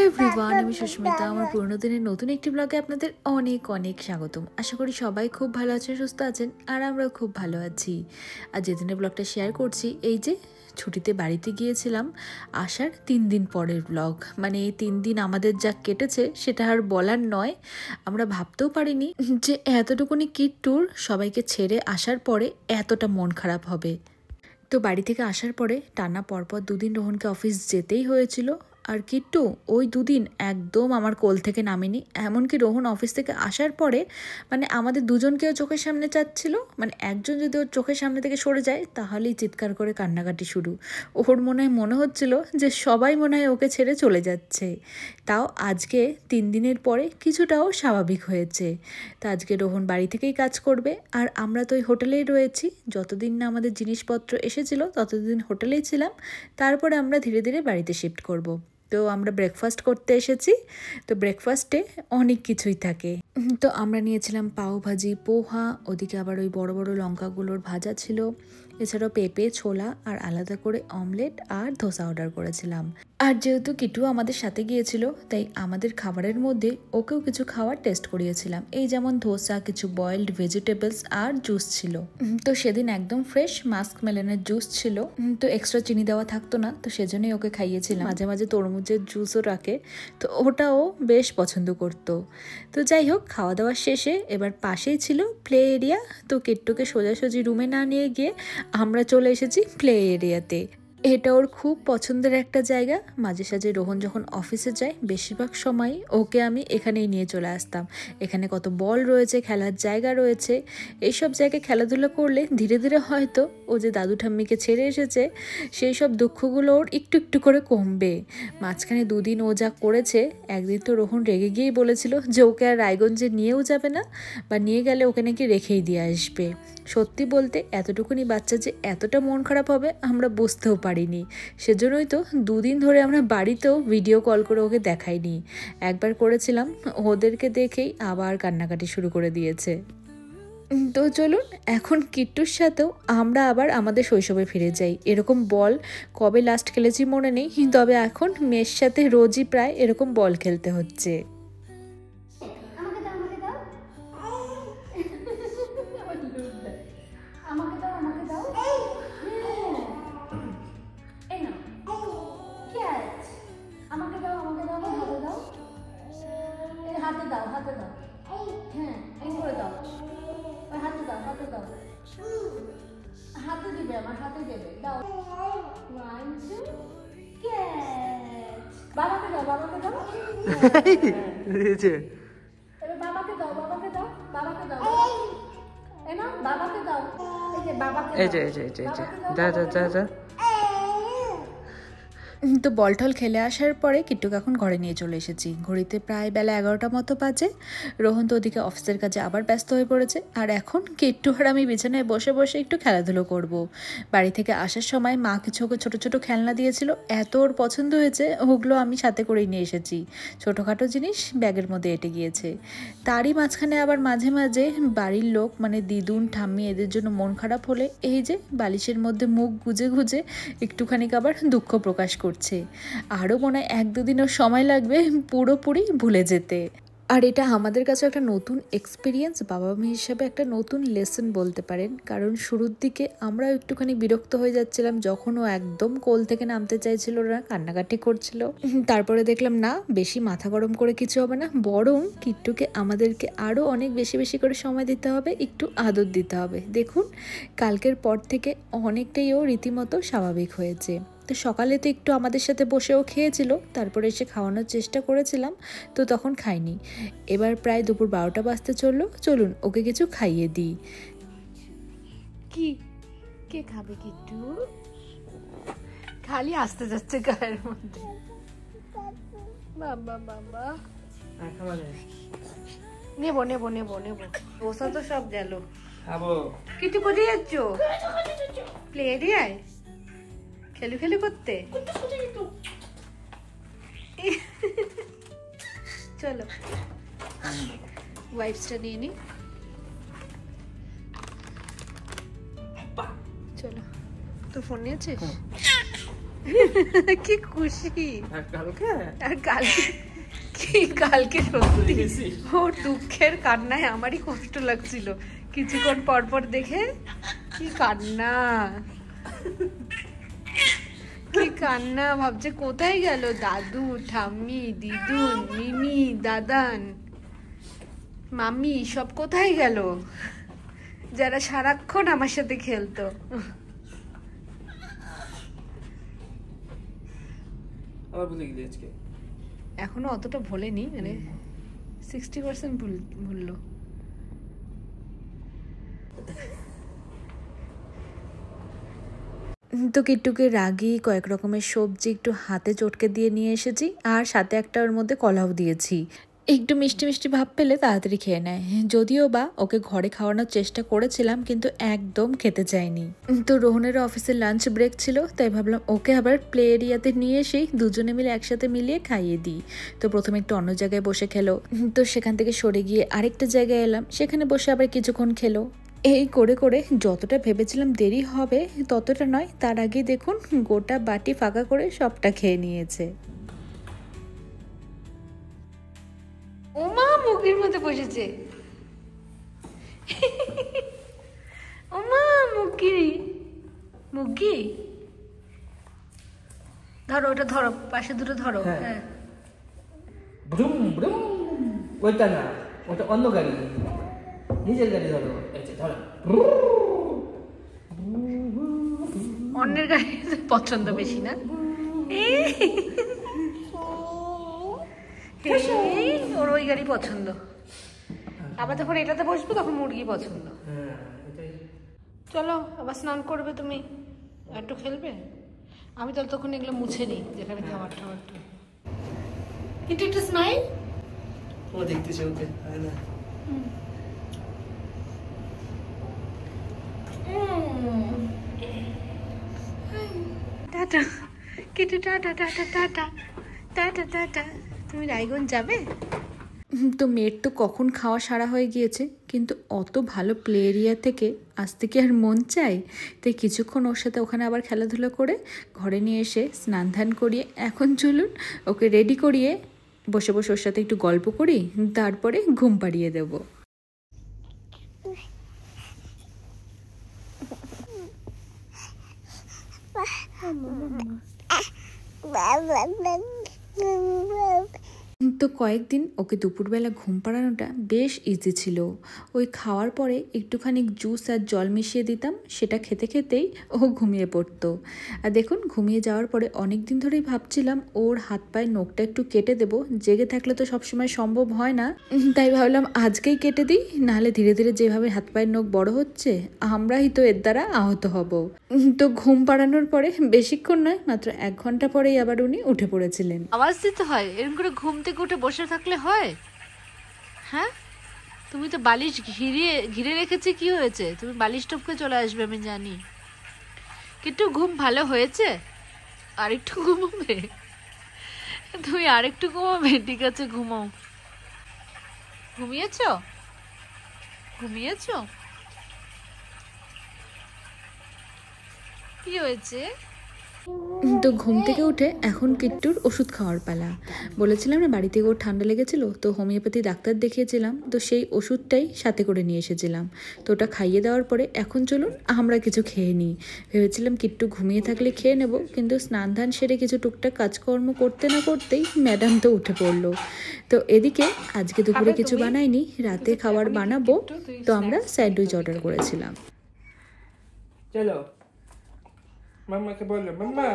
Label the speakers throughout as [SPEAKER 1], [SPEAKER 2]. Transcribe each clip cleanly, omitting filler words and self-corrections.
[SPEAKER 1] Hello everyone, আমি সুস্মিতা। আমার পুরনো দিনের নতুন একটি ব্লগে আপনাদের অনেক অনেক স্বাগতম। আশা করি সবাই খুব ভালো আছেন, সুস্থ আছেন, আর আমরাও খুব ভালো আছি। আর যেদিনের ব্লগটা শেয়ার করছি, এই যে ছুটিতে বাড়িতে গিয়েছিলাম, আসার 3 দিন পরের ব্লগ। মানে এই 3 দিন আমাদের যা কেটেছে সেটা আর বলার নয়। আমরা ভাবতেও পারিনি যে এতটুকুনি কিড ট্যুর সবাইকে ছেড়ে আসার পরে এতটা মন খারাপ হবে। তো বাড়ি থেকে আসার পরে টানা পরপর 2 দিন রোহনকে অফিস যেতেই হয়েছিল। আর কিট্টু ওই 2 দিন একদম আমার কোল থেকে নামেনি। এমনকি রোহন অফিস থেকে আসার পরে মানে আমাদের দুজনকেও চোখের সামনে চাচ্ছিল। মানে একজন যদি ওর চোখের সামনে থেকে সরে যায় তাহলেই চিৎকার করে কান্নাকাটি শুরু। ওর মনে হচ্ছিল যে সবাই মনে হয় ওকে ছেড়ে চলে যাচ্ছে। তাও আজকে 3 দিনের পরে কিছুটাও স্বাভাবিক হয়েছে। তা আজকে রোহন বাড়ি থেকেই কাজ করবে, আর আমরা তো ওই হোটেলেই রয়েছি। যতদিন না আমাদের জিনিসপত্র এসেছিলো ততদিন হোটেলেই ছিলাম, তারপরে আমরা ধীরে ধীরে বাড়িতে শিফট করব। তো আমরা ব্রেকফাস্ট করতে এসেছি। তো ব্রেকফাস্টে অনেক কিছুই থাকে। তো আমরা নিয়েছিলাম পাও ভাজি, পোহা, ওদিকে আবার ওই বড় বড় লঙ্কাগুলোর ভাজা ছিল, এছাড়াও পেঁপে, ছোলা, আর আলাদা করে অমলেট আর ধোসা অর্ডার করেছিলাম। আর যেহেতু কিটু আমাদের সাথে গিয়েছিল, তাই আমাদের খাবারের মধ্যে ওকেও কিছু খাবার টেস্ট করিয়েছিলাম। এই যেমন ধোসা, কিছু বয়েলড ভেজিটেবলস আর জুস ছিল। তো সেদিন একদম ফ্রেশ মাস্ক মেলনের জুস ছিল, তো এক্সট্রা চিনি দেওয়া থাকতো না, তো সেজন্যই ওকে খাইয়েছিলাম। মাঝে মাঝে তরমুজের জুসও রাখে, তো ওটাও বেশ পছন্দ করতো। তো যাই হোক, খাওয়া দাওয়ার শেষে এবার পাশেই ছিল প্লে এরিয়া। তো কিট্টুকে সোজাসুজি রুমে না নিয়ে গিয়ে আমরা চলে এসেছি প্লে এরিয়াতে। এটা ওর খুব পছন্দের একটা জায়গা। মাঝে সাঝে রোহন যখন অফিসে যায় বেশিরভাগ সময় ওকে আমি এখানেই নিয়ে চলে আসতাম। এখানে কত বল রয়েছে, খেলার জায়গা রয়েছে। এইসব জায়গায় খেলাধুলা করলে ধীরে ধীরে হয়তো ও যে দাদু ঠাম্মিকে ছেড়ে এসেছে সেই সব দুঃখগুলো ওর একটু একটু করে কমবে। মাঝখানে 2 দিন ও যা করেছে, একদিন তো রোহন রেগে গিয়েই বলেছিল যে ওকে আর রায়গঞ্জে নিয়েও যাবে না, বা নিয়ে গেলে ওকে নাকি রেখেই দিয়ে আসবে। সত্যি বলতে এতটুকুনি বাচ্চা যে এতটা মন খারাপ হবে আমরা বুঝতেও পারিনি। সেজন্যই তো 2 দিন ধরে আমরা বাড়িতেও ভিডিও কল করে ওকে দেখাইনি। একবার করেছিলাম, ওদেরকে দেখেই আবার কান্নাকাটি শুরু করে দিয়েছে। তো চলুন এখন কিট্টুর সাথেও আমরা আবার আমাদের শৈশবে ফিরে যাই। এরকম বল কবে লাস্ট খেলেছি মনে নেই, তবে এখন মেয়ের সাথে রোজই প্রায় এরকম বল খেলতে হচ্ছে।
[SPEAKER 2] হাতে দাও, হাতে দাও, হ্যাঁ এই করে দাও, ওই হাতে দাও, হাতে দাও, হাতে দিবে, আমার হাতে দেবে, দাও। 1 2 ক্যাচ। বাবাকে দাও, বাবাকে দাও, এবার বাবাকে দাও, বাবাকে দাও, বাবাকে দাও, এই না বাবাকে দাও, এই যে বাবাকে দাও, এই যে যা।
[SPEAKER 1] তো বল টল খেলে আসার পরে কিট্টুকে এখন ঘরে নিয়ে চলে এসেছি। ঘড়িতে প্রায় বেলা 11টা মতো বাজে। রোহন তো ওদিকে অফিসের কাজে আবার ব্যস্ত হয়ে পড়েছে, আর এখন কিট্টু আর আমি বিছানায় বসে বসে একটু খেলাধুলো করব। বাড়ি থেকে আসার সময় মা কিছু ওকে ছোটো ছোটো খেলনা দিয়েছিল, এত ওর পছন্দ হয়েছে, ওগুলো আমি সাথে করেই নিয়ে এসেছি। ছোটোখাটো জিনিস ব্যাগের মধ্যে এঁটে গিয়েছে। তারই মাঝখানে আবার মাঝে মাঝে বাড়ির লোক মানে দিদুন, ঠাম্মি, এদের জন্য মন খারাপ হলে এই যে বালিশের মধ্যে মুখ গুজে গুজে একটুখানি আবার দুঃখ প্রকাশ করছে। আরও মনে হয় 1-2 দিনও সময় লাগবে পুরোপুরি ভুলে যেতে। আর এটা আমাদের কাছে একটা নতুন এক্সপিরিয়েন্স, বাবা মেয়ে হিসাবে একটা নতুন লেসন বলতে পারেন। কারণ শুরুর দিকে আমরা একটুখানি বিরক্ত হয়ে যাচ্ছিলাম যখন ও একদম কোল থেকে নামতে চাইছিল না, কান্নাকাটি করছিল। তারপরে দেখলাম না, বেশি মাথা গরম করে কিছু হবে না, বরং কিট্টুকে আমাদেরকে আরও অনেক বেশি বেশি করে সময় দিতে হবে, একটু আদর দিতে হবে। দেখুন কালকের পর থেকে অনেকটাই ও রীতিমতো স্বাভাবিক হয়েছে। তো সকালে তো একটু আমাদের সাথে বসেও খেয়েছিল, তারপরে এসে খাওয়ানোর চেষ্টা করেছিলাম, তো তখন খাইনি। এবার প্রায় দুপুর 12টা বাজতে চললো, চলুন ওকে কিছু খাইয়ে দিই। কি কে খাবে কিট্টু? খালি আসতে যাচ্ছে গায়ের মধ্যে। বাবা বাবা নেবো নেবো নেবো নেবো, বসা তো সব গেল। কিট্টু কোথায় যাচ্ছ? প্লে এরিয়ায় খেলু খেলু করতে। চলো ওয়াইপসটা নিয়ে নি। চলো, তো ফোন নিয়েছিস?
[SPEAKER 2] কি খুশি।
[SPEAKER 3] আর কালকে
[SPEAKER 2] আর কালকে কি কালকে সত্যি ওর দুঃখের কান্নায় আমারই কষ্ট লাগছিল কিছুক্ষণ পর পর দেখে। কি কান্না, কি কান্না, ভাবছে কোথায় গেল দাদু, ঠাম্মি, দিদুন, মিমি, দাদান, মাম্মি সব কোথায় গেল, যারা সারাক্ষণ আমার সাথে খেলতো।
[SPEAKER 3] আবার ভুলে গেলি আজকে।
[SPEAKER 2] এখনো অতটা ভোলেনি, মানে 60% ভুললো।
[SPEAKER 1] তো কিট্টুকে রাগি কয়েক রকমের সবজি একটু হাতে চটকে দিয়ে নিয়ে এসেছি, আর সাথে একটা ওর মধ্যে কলাও দিয়েছি। একটু মিষ্টি মিষ্টি ভাব পেলে তাড়াতাড়ি খেয়ে নেয়। যদিও বা ওকে ঘরে খাওয়ানোর চেষ্টা করেছিলাম, কিন্তু একদম খেতে চায়নি। তো রোহনেরও অফিসের লাঞ্চ ব্রেক ছিল, তাই ভাবলাম ওকে আবার প্লে এরিয়াতে নিয়ে এসেই দুজনে মিলে একসাথে মিলিয়ে খাইয়ে দিই। তো প্রথমে একটু অন্য জায়গায় বসে খেলো, তো সেখান থেকে সরে গিয়ে আরেকটা জায়গায় এলাম, সেখানে বসে আবার কিছুক্ষণ খেলো। এই করে করে যতটা ভেবেছিলাম দেরি হবে ততটা নয়, তার আগে দেখুন গোটা বাটি ফাঁকা করে সবটা খেয়ে নিয়েছে।
[SPEAKER 2] ওমা মুগির মধ্যে বসেছে। ওমা মুগি, মুগি ধরো, ওটা ধরো, পাশে দুটো ধরো। হ্যাঁ
[SPEAKER 3] ব্রুম ব্রুম, ওইটা না, ওটা অন্য গাড়ি, নিজের গাড়ি ধরো। এই যে ধরো।
[SPEAKER 2] অন্যের গাড়ি পছন্দ বেশি না? ওর ওই গাড়ি পছন্দ, আবার যখন এটাতে বসবে তখন মুরগি পছন্দ। চলো আবার স্নান করবে তুমি, একটু খেলবে, আমি তো তখন এগুলো মুছে নিই যেখানে খাবার টাবার। কিন্তু একটু স্মাইল।
[SPEAKER 3] ও দেখতেছে ওকে, হয় না?
[SPEAKER 2] Tata Kitu, tata tata tata tata tata. তুমি রায়গঞ্জ যাবে?
[SPEAKER 1] তো মেয়ের তো কখন খাওয়া সারা হয়ে গিয়েছে, কিন্তু অত ভালো প্লে এরিয়া থেকে আসতে কি আর মন চায়? তাই কিছুক্ষণ ওর সাথে ওখানে আবার খেলাধুলা করে ঘরে নিয়ে এসে স্নান ধান করিয়ে এখন চলুন ওকে রেডি করিয়ে বসে বসে ওর সাথে একটু গল্প করি, তারপরে ঘুম পাড়িয়ে দেবো। তো কয়েকদিন ওকে দুপুরবেলা ঘুম পাড়ানোটা বেশ ইজি ছিল। ওই খাওয়ার পরে একটুখানি জুস আর জল মিশিয়ে দিতাম, সেটা খেতে খেতেই ও ঘুমিয়ে পড়তো। আর দেখুন ঘুমিয়ে যাওয়ার পরে অনেক দিন ধরেই ভাবছিলাম ওর হাত পায়ের নখটা একটু কেটে দেবো, জেগে থাকলে তো সবসময় সম্ভব হয় না, তাই ভাবলাম আজকেই কেটে দিই, নাহলে ধীরে ধীরে যেভাবে হাত পায়ের নখ বড় হচ্ছে আমরাই তো এর দ্বারা আহত হব। তো ঘুম পাড়ানোর পরে বেশিক্ষণ নয়, মাত্র 1 ঘন্টা পরেই আবার উনি উঠে পড়েছিলেন।
[SPEAKER 2] আওয়াজ দিতে হয় এরকম করে, ঘুম থেকে উঠে বসে থাকলে হয়? হ্যাঁ, তুমি তো বালিশ ঘিরে রেখেছে, কি হয়েছে? তুমি বালিশ টপকে চলে আসবে আমি জানি, কিন্তু ঘুম ভালো হয়েছে? আরেকটু ঘুমাবে তুমি, আরেকটু ঘুমাবে? ঠিক আছে ঘুমাও। ঘুমিয়েছো? ঘুমিয়েছো? কি হয়েছে?
[SPEAKER 1] তো ঘুম থেকে উঠে এখন কিট্টুর ওষুধ খাওয়ার পালা। বলেছিলাম না বাড়ি থেকে ওর ঠান্ডা লেগেছিল, তো হোমিওপ্যাথি ডাক্তার দেখিয়েছিলাম, তো সেই ওষুধটাই সাথে করে নিয়ে এসেছিলাম। তো ওটা খাইয়ে দেওয়ার পরে এখন চলুন আমরা কিছু খেয়ে নিই। ভেবেছিলাম কিট্টু ঘুমিয়ে থাকলে খেয়ে নেব, কিন্তু স্নান ধান সেরে কিছু টুকটাক কাজকর্ম করতে না করতেই ম্যাডাম তো উঠে পড়লো। তো এদিকে আজকে দুপুরে কিছু বানাইনি, রাতে খাবার বানাবো, তো আমরা স্যান্ডউইচ অর্ডার করেছিলাম।
[SPEAKER 3] চলো মাম্মাকে বলো, মাম্মা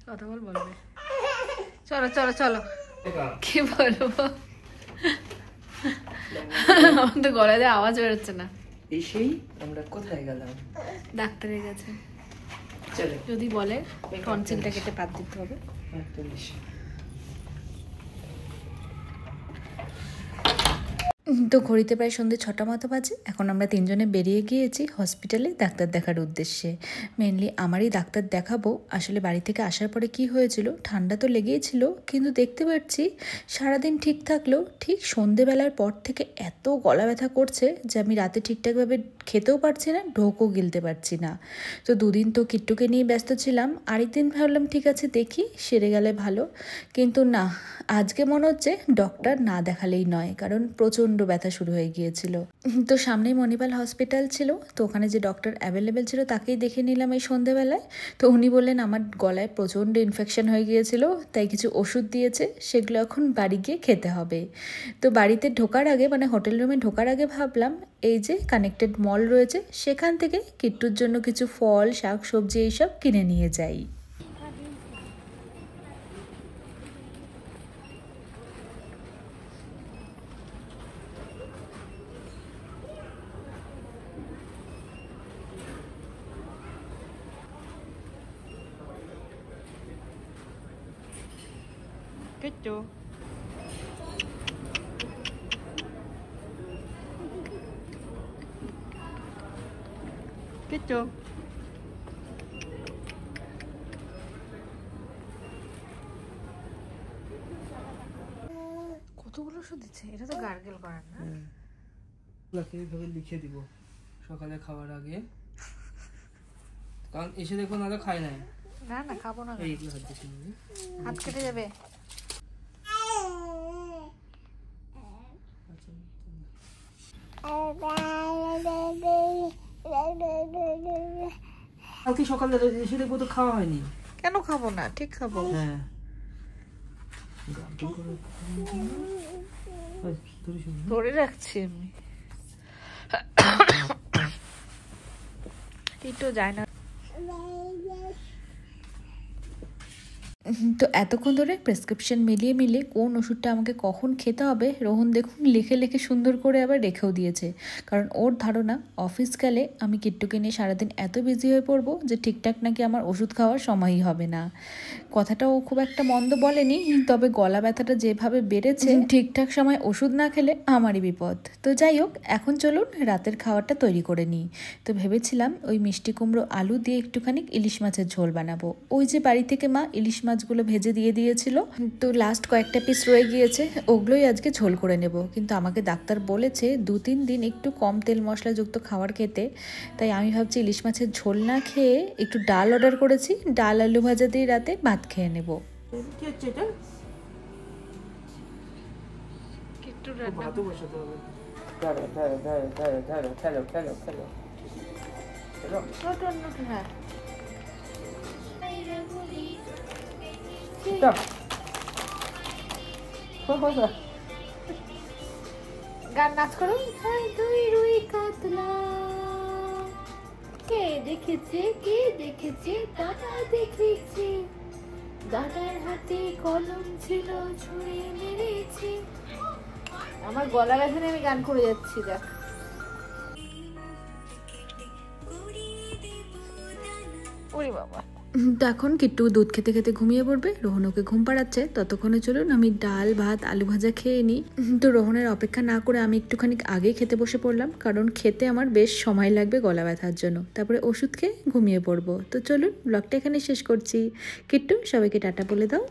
[SPEAKER 2] কথা বলবে। চলো চলো চলো, কি বলবো, আমার তো গলায় দিয়ে আওয়াজ বেরোচ্ছে না।
[SPEAKER 3] এসেই আমরা কোথায় গেলাম?
[SPEAKER 2] ডাক্তারের কাছে।
[SPEAKER 3] চলো,
[SPEAKER 2] যদি বলে টনসিলটা কেটে বাদ দিতে হবে।
[SPEAKER 1] তো ঘড়িতে প্রায় সন্ধ্যে 6টা মতো বাজে। এখন আমরা 3 জনে বেরিয়ে গিয়েছি হসপিটালে ডাক্তার দেখার উদ্দেশ্যে। মেনলি আমারই ডাক্তার দেখাবো। আসলে বাড়ি থেকে আসার পরে কি হয়েছিল, ঠান্ডা তো লেগেই ছিল, কিন্তু দেখতে পাচ্ছি সারাদিন ঠিক থাকলেও ঠিক সন্ধেবেলার পর থেকে এত গলা ব্যথা করছে যে আমি রাতে ঠিকঠাকভাবে খেতেও পারছি না, ঢোকও গিলতে পারছি না। তো দুদিন তো কিট্টুকে নিয়ে ব্যস্ত ছিলাম, আরেকদিন ভাবলাম ঠিক আছে দেখি সেরে গেলে ভালো, কিন্তু না, আজকে মনে হচ্ছে ডক্টর না দেখালেই নয়, কারণ প্রচণ্ড ব্যথা শুরু হয়ে গিয়েছিল। তো সামনেই মণিপাল হসপিটাল ছিল, তো ওখানে যে ডক্টর অ্যাভেলেবেল ছিল তাকেই দেখে নিলাম এই সন্ধেবেলায়। তো উনি বললেন আমার গলায় প্রচণ্ড ইনফেকশন হয়ে গিয়েছিল, তাই কিছু ওষুধ দিয়েছে, সেগুলো এখন বাড়ি গিয়ে খেতে হবে। তো বাড়িতে ঢোকার আগে মানে হোটেল রুমে ঢোকার আগে ভাবলাম এই যে কানেক্টেড মল রয়েছে সেখান থেকে কিট্টুর জন্য কিছু ফল, শাক, সবজি এইসব কিনে নিয়ে যাই।
[SPEAKER 4] Kecco. Kecco.
[SPEAKER 2] কতগুলো ওষুধ দিচ্ছে, এটা তো গার্গেল করার না।
[SPEAKER 3] এইভাবে লিখে দিব সকালে খাওয়ার আগে, কারণ এসে দেখো না খাই নাই।
[SPEAKER 2] না না খাবো না,
[SPEAKER 3] এইগুলো হাত দিচ্ছি
[SPEAKER 2] হাত কেটে যাবে।
[SPEAKER 3] কালকে সকালে এসে দেখবো তো খাওয়া হয়নি।
[SPEAKER 2] কেন খাবো না, ঠিক খাবো।
[SPEAKER 3] হ্যাঁ
[SPEAKER 2] ধরে রাখছি আমি, একটু যায় না।
[SPEAKER 1] তো এতক্ষণ ধরে প্রেসক্রিপশন মিলিয়ে কোন ওষুধটা আমাকে কখন খেতে হবে রোহন দেখুন লিখে লিখে সুন্দর করে আবার রেখেও দিয়েছে, কারণ ওর ধারণা অফিস গেলে আমি কিট্টুকে নিয়ে সারাদিন এত বিজি হয়ে পড়বো যে ঠিকঠাক নাকি আমার ওষুধ খাওয়ার সময়ই হবে না। কথাটা ও খুব একটা মন্দ বলেনি, তবে গলা ব্যথাটা যেভাবে বেড়েছে ঠিকঠাক সময় ওষুধ না খেলে আমারই বিপদ। তো যাই হোক, এখন চলুন রাতের খাবারটা তৈরি করে নিই। তো ভেবেছিলাম ওই মিষ্টি কুমড়ো আলু দিয়ে একটুখানি ইলিশ মাছের ঝোল বানাবো। ওই যে বাড়ি থেকে মা ইলিশ মাছগুলো ভেজে দিয়ে দিয়েছিল, তো লাস্ট কয়েকটা পিস রয়ে গিয়েছে, ওগুলোই আজকে ঝোল করে নেব। কিন্তু আমাকে ডাক্তার বলেছে 2-3 দিন একটু কম তেল মশলাযুক্ত খাবার খেতে, তাই আমি ভাবছি ইলিশ মাছের ঝোল না খেয়ে একটু ডাল অর্ডার করেছি, ডাল আলু ভাজা দিয়ে রাতে ভাত খেয়ে নেব।
[SPEAKER 3] কি হচ্ছে এটা?
[SPEAKER 2] একটু রান্না
[SPEAKER 3] ভাতও বসাতে হবে। ধরো ধরো ধরো ধরো ধরো খেলো খেলো খেলো খেলো।
[SPEAKER 2] ছোট নোট, হ্যাঁ গান নাচ করো। দুই রুই কাতলা, কে দেখেছে কে দেখেছে, দাদা দেখেছে, দাদার হাতে কলম ছিল ছুঁড়ে মেরেছে। আমার গলা ব্যথা নিয়ে আমি গান করে যাচ্ছি, দেখ। ওরে বাবা,
[SPEAKER 1] তো এখন কিট্টু দুধ খেতে খেতে ঘুমিয়ে পড়বে, রোহন ওকে ঘুম পাড়াচ্ছে, ততক্ষণে চলুন আমি ডাল ভাত আলু ভাজা খেয়ে নিই। তো রোহনের অপেক্ষা না করে আমি একটুখানি আগেই খেতে বসে পড়লাম, কারণ খেতে আমার বেশ সময় লাগবে গলা ব্যথার জন্য, তারপরে ওষুধ খেয়ে ঘুমিয়ে পড়বো। তো চলুন ব্লগটা এখানে শেষ করছি। কিট্টু সবাইকে টাটা বলে দাও।